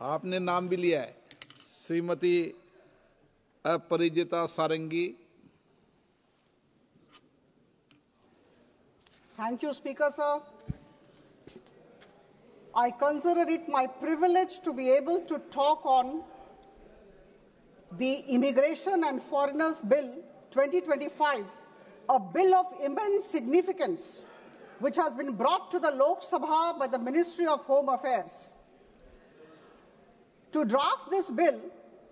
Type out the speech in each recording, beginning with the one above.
आपने नाम भी लिया है, श्रीमती अपरिजिता सारंगी। Thank you, Speaker, sir. I consider it my privilege to be able to talk on the Immigration and Foreigners Bill 2025, a bill of immense significance, which has been brought to the Lok Sabha by the Ministry of Home Affairs. To draft this bill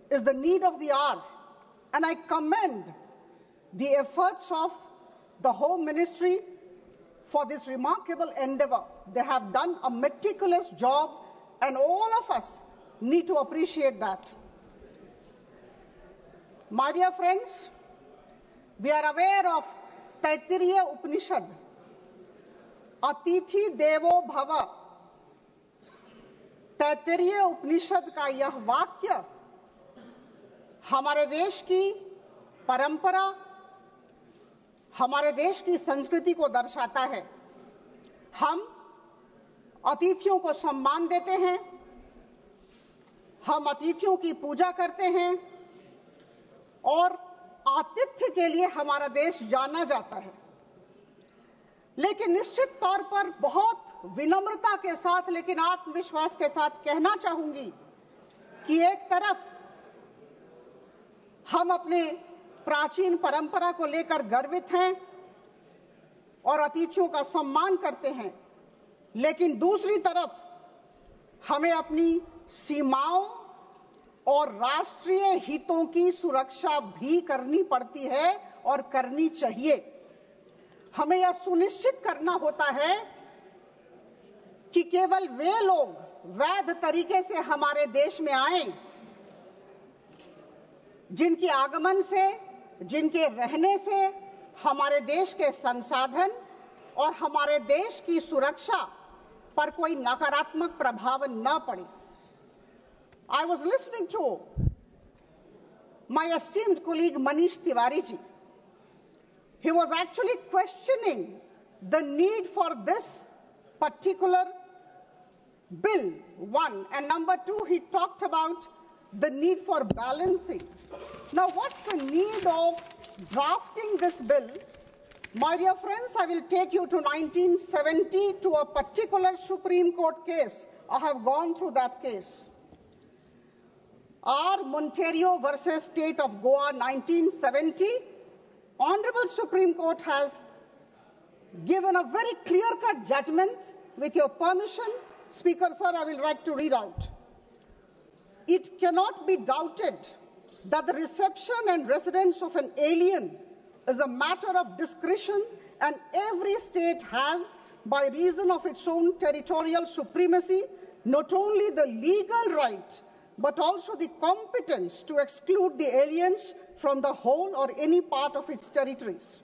is the need of the hour, and I commend the efforts of the Home Ministry for this remarkable endeavor. They have done a meticulous job, and all of us need to appreciate that. My dear friends, we are aware of Taittiriya Upanishad, Atithi Devo Bhava. Taittiriya उपनिषद का यह वाक्य हमारे देश की परंपरा, हमारे देश की संस्कृति को दर्शाता है। हम अतिथियों को सम्मान देते हैं, हम अतिथियों की पूजा करते हैं और आतिथ्य के लिए हमारा देश जाना जाता है। लेकिन निश्चित तौर पर बहुत विनम्रता के साथ लेकिन आत्मविश्वास के साथ कहना चाहूंगी कि एक तरफ हम अपने प्राचीन परंपरा को लेकर गर्वित हैं और अतिथियों का सम्मान करते हैं, लेकिन दूसरी तरफ हमें अपनी सीमाओं और राष्ट्रीय हितों की सुरक्षा भी करनी पड़ती है और करनी चाहिए। हमें यह सुनिश्चित करना होता है कि केवल वे लोग वैध तरीके से हमारे देश में आए जिनके आगमन से, जिनके रहने से हमारे देश के संसाधन और हमारे देश की सुरक्षा पर कोई नकारात्मक प्रभाव न पड़े। I was listening to my esteemed colleague Manish Tiwari ji. He was actually questioning the need for this particular bill, one, and number two, he talked about the need for balancing. Now, what's the need of drafting this bill? My dear friends, I will take you to 1970 to a particular Supreme Court case. I have gone through that case. R. Monterio versus State of Goa, 1970. Honorable Supreme Court has given a very clear-cut judgment. With your permission, Speaker, sir, I will like to read out. It cannot be doubted that the reception and residence of an alien is a matter of discretion, and every state has, by reason of its own territorial supremacy, not only the legal right, but also the competence to exclude the aliens from the whole or any part of its territories.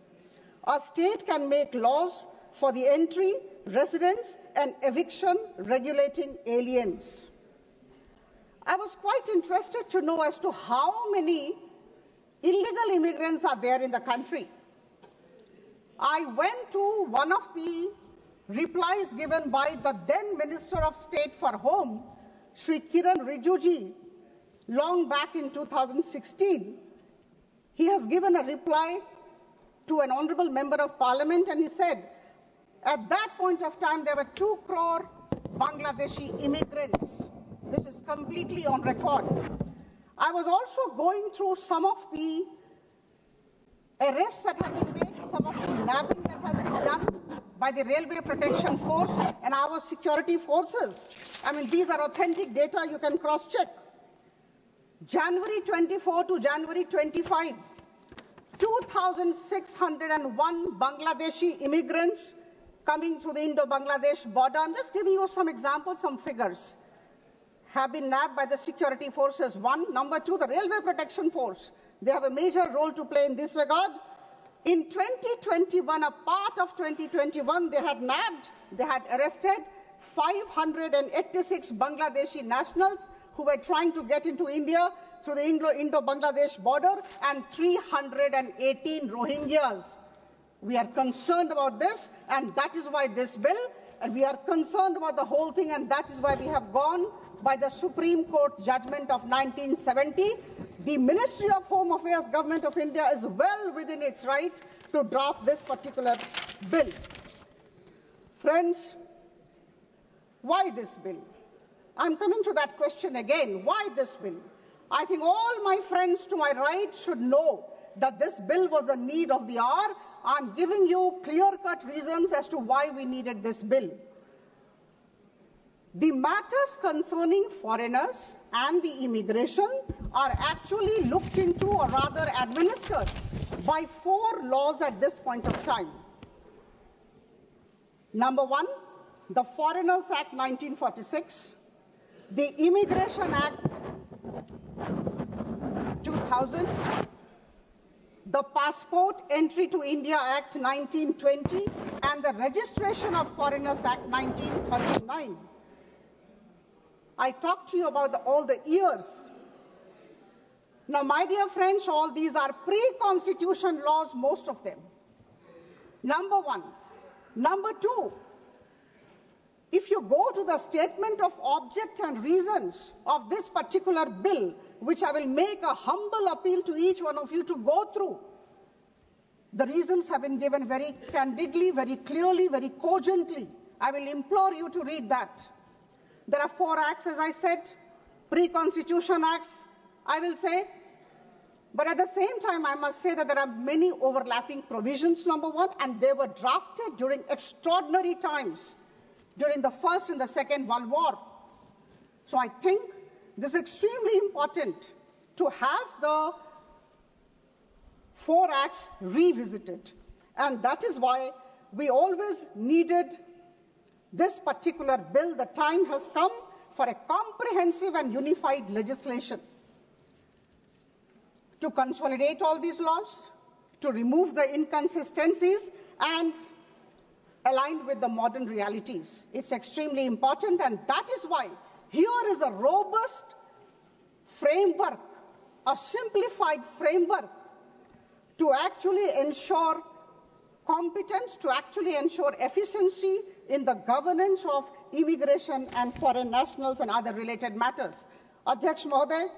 A state can make laws for the entry, residence, and eviction regulating aliens. I was quite interested to know as to how many illegal immigrants are there in the country. I went to one of the replies given by the then Minister of State for Home, Shri Kiran Rijiju, long back in 2016. He has given a reply to an honorable member of parliament, and he said, at that point of time, there were 2 crore Bangladeshi immigrants. This is completely on record. I was also going through some of the arrests that have been made, some of the nabbing that has been done by the Railway Protection Force and our security forces. I mean, these are authentic data, you can cross-check. January 24 to January 25, 2,601 Bangladeshi immigrants coming through the Indo-Bangladesh border. I'm just giving you some examples, some figures, have been nabbed by the security forces. One. Number two, the Railway Protection Force. They have a major role to play in this regard. In 2021, a part of 2021, they had nabbed, they had arrested 586 Bangladeshi nationals who were trying to get into India through the Indo-Bangladesh border, and 318 Rohingyas. We are concerned about this, and that is why this bill, and we are concerned about the whole thing, and that is why we have gone by the Supreme Court judgment of 1970. The Ministry of Home Affairs, Government of India is well within its right to draft this particular bill. Friends, why this bill? I'm coming to that question again. Why this bill? I think all my friends to my right should know that this bill was the need of the hour. I'm giving you clear-cut reasons as to why we needed this bill. The matters concerning foreigners and the immigration are actually looked into, or rather administered, by 4 laws at this point of time. Number 1, the Foreigners Act 1946, the Immigration Act 2000, the Passport Entry to India Act 1920, and the Registration of Foreigners Act 1939. I talked to you about all the years. Now, my dear friends, all these are pre-constitution laws, most of them. Number 1. Number 2, if you go to the statement of object and reasons of this particular bill, which I will make a humble appeal to each one of you to go through, the reasons have been given very candidly, very clearly, very cogently. I will implore you to read that. There are 4 acts, as I said, pre-constitution acts, I will say. But at the same time, I must say that there are many overlapping provisions, number 1, and they were drafted during extraordinary times, during the First and the Second World War. So I think this is extremely important to have the 4 acts revisited. And that is why we always needed this particular bill. The time has come for a comprehensive and unified legislation to consolidate all these laws, to remove the inconsistencies, and align with the modern realities. It's extremely important, and that is why here is a robust framework, a simplified framework to actually ensure competence, to actually ensure efficiency in the governance of immigration and foreign nationals and other related matters. Adhyaksh Mahoday,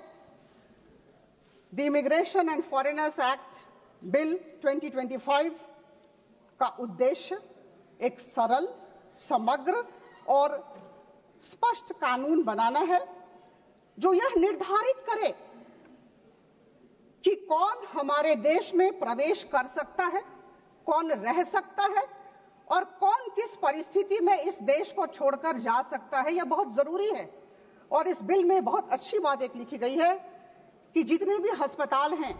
the Immigration and Foreigners Act Bill 2025 का उद्देश्य एक सरल, समग्र और स्पष्ट कानून बनाना है, जो यह निर्धारित करे कि कौन हमारे देश में प्रवेश कर सकता है, कौन रह सकता है और कौन किस परिस्थिति में इस देश को छोड़कर जा सकता है। यह बहुत जरूरी है। और इस बिल में बहुत अच्छी बात एक लिखी गई है कि जितने भी अस्पताल हैं,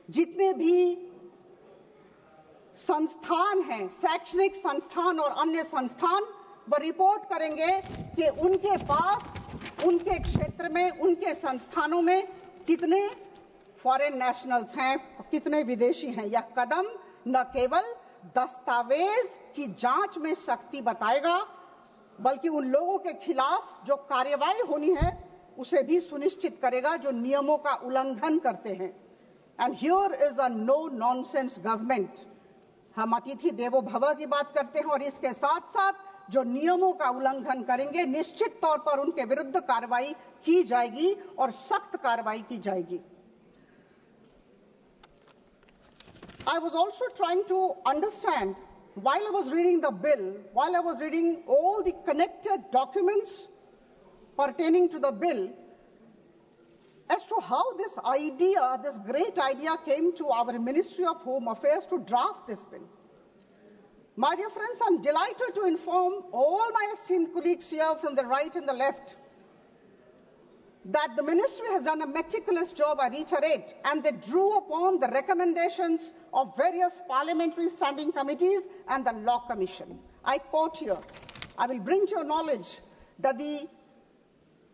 जितने भी संस्थान हैं, शैक्षणिक संस्थान और अन्य संस्थान, वो रिपोर्ट करेंगे कि उनके पास, उनके क्षेत्र में, उनके संस्थानों में कितने फॉरेन नेशनल्स हैं, कितने विदेशी हैं। यह कदम न केवल दस्तावेज की जांच में सख्ती बताएगा, बल्कि उन लोगों के खिलाफ जो कार्रवाई होनी है उसे भी सुनिश्चित करेगा जो नियमों का उल्लंघन करते हैं। And here is a no nonsense government. हम अतिथि देवो भव की बात करते हैं और इसके साथ साथ जो नियमों का उल्लंघन करेंगे निश्चित तौर पर उनके विरुद्ध कार्रवाई की जाएगी और सख्त कार्रवाई की जाएगी। I was also trying to understand, while I was reading the bill, while I was reading all the connected documents pertaining to the bill, as to how this idea, this great idea came to our Ministry of Home Affairs to draft this bill. My dear friends, I'm delighted to inform all my esteemed colleagues here from the right and the left that the ministry has done a meticulous job, I reiterate, and they drew upon the recommendations of various parliamentary standing committees and the Law Commission. I quote here, I will bring to your knowledge that the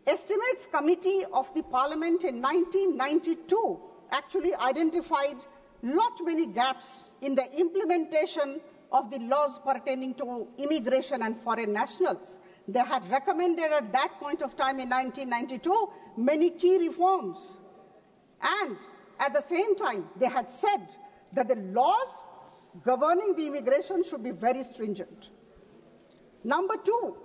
Estimates Committee of the Parliament in 1992 actually identified not many gaps in the implementation of the laws pertaining to immigration and foreign nationals. They had recommended at that point of time in 1992 many key reforms. And at the same time, they had said that the laws governing the immigration should be very stringent. Number two,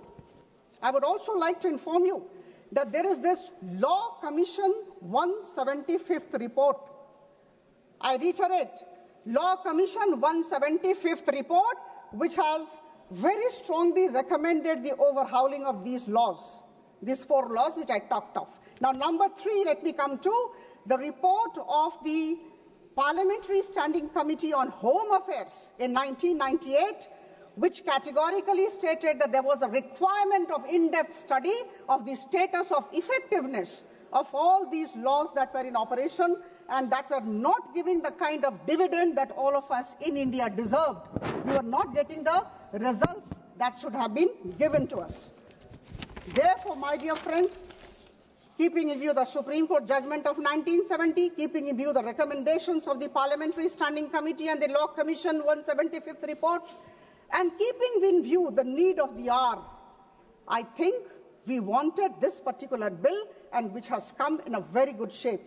I would also like to inform you that there is this Law Commission 175th report. I reiterate, Law Commission 175th report, which has very strongly recommended the overhauling of these laws, these 4 laws which I talked of. Now, number 3, let me come to the report of the Parliamentary Standing Committee on Home Affairs in 1998, which categorically stated that there was a requirement of in-depth study of the status of effectiveness of all these laws that were in operation and that were not giving the kind of dividend that all of us in India deserved. We were not getting the results that should have been given to us. Therefore, my dear friends, keeping in view the Supreme Court judgment of 1970, keeping in view the recommendations of the Parliamentary Standing Committee and the Law Commission 175th report, and keeping in view the need of the hour, I think we wanted this particular bill, and which has come in a very good shape.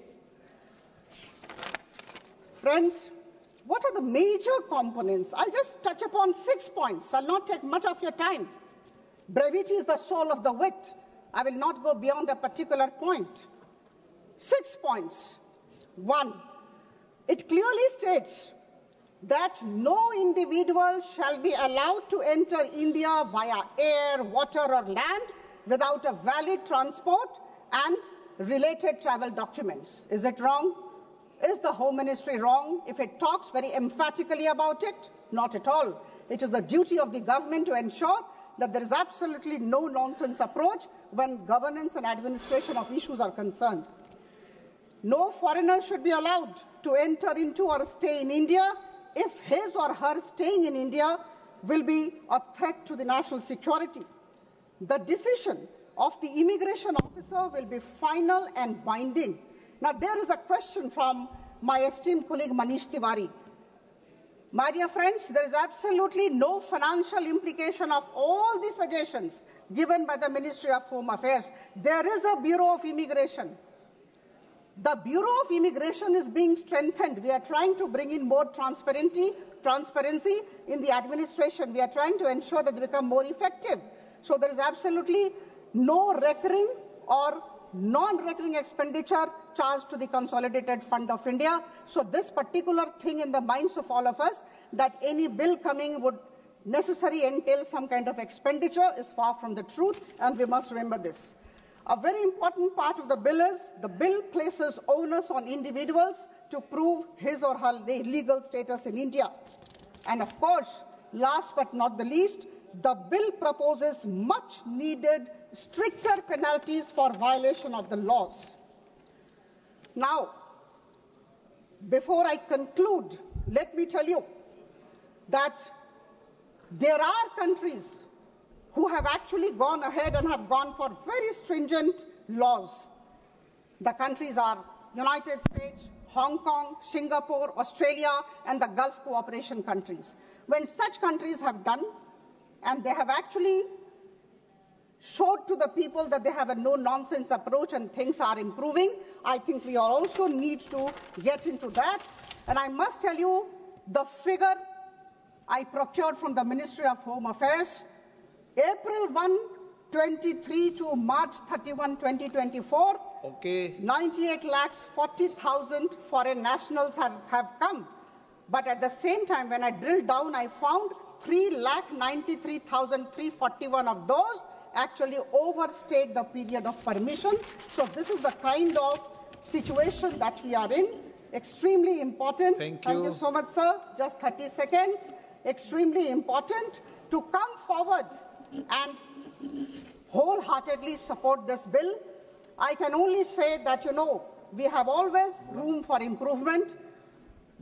Friends, what are the major components? I'll just touch upon 6 points. I'll not take much of your time. Brevity is the soul of the wit. I will not go beyond a particular point. 6 points. 1, it clearly states that no individual shall be allowed to enter India via air, water or land without a valid transport and related travel documents. Is it wrong? Is the Home Ministry wrong if it talks very emphatically about it? Not at all. It is the duty of the government to ensure that there is absolutely no nonsense approach when governance and administration of issues are concerned. No foreigner should be allowed to enter into or stay in India if his or her staying in India will be a threat to the national security. The decision of the immigration officer will be final and binding. Now, there is a question from my esteemed colleague Manish Tiwari. My dear friends, there is absolutely no financial implication of all the suggestions given by the Ministry of Home Affairs. There is a Bureau of Immigration. The Bureau of Immigration is being strengthened. We are trying to bring in more transparency in the administration. We are trying to ensure that they become more effective. So there is absolutely no recurring or non-recurring expenditure charged to the Consolidated Fund of India. So this particular thing in the minds of all of us, that any bill coming would necessarily entail some kind of expenditure, is far from the truth, and we must remember this. A very important part of the bill is the bill places onus on individuals to prove his or her legal status in India. And of course, last but not the least, the bill proposes much needed stricter penalties for violation of the laws. Now, before I conclude, let me tell you that there are countries who have actually gone ahead and have gone for very stringent laws. The countries are United States, Hong Kong, Singapore, Australia, and the Gulf cooperation countries. When such countries have done, and they have actually showed to the people that they have a no-nonsense approach and things are improving, I think we also need to get into that. And I must tell you, the figure I procured from the Ministry of Home Affairs, April 1, 23 to March 31, 2024, 98,40,000 foreign nationals have come. But at the same time, when I drilled down, I found 3,93,341 of those actually overstayed the period of permission. So this is the kind of situation that we are in. Extremely important. Thank you so much, sir. Just 30 seconds. Extremely important to come forward and wholeheartedly support this bill. I can only say that, we have always room for improvement.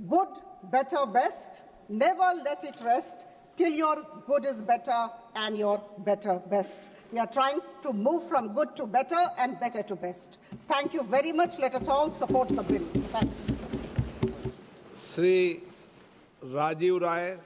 Good, better, best. Never let it rest till your good is better and your better best. We are trying to move from good to better and better to best. Thank you very much. Let us all support the bill. Thanks. Sri Rajiv Rai.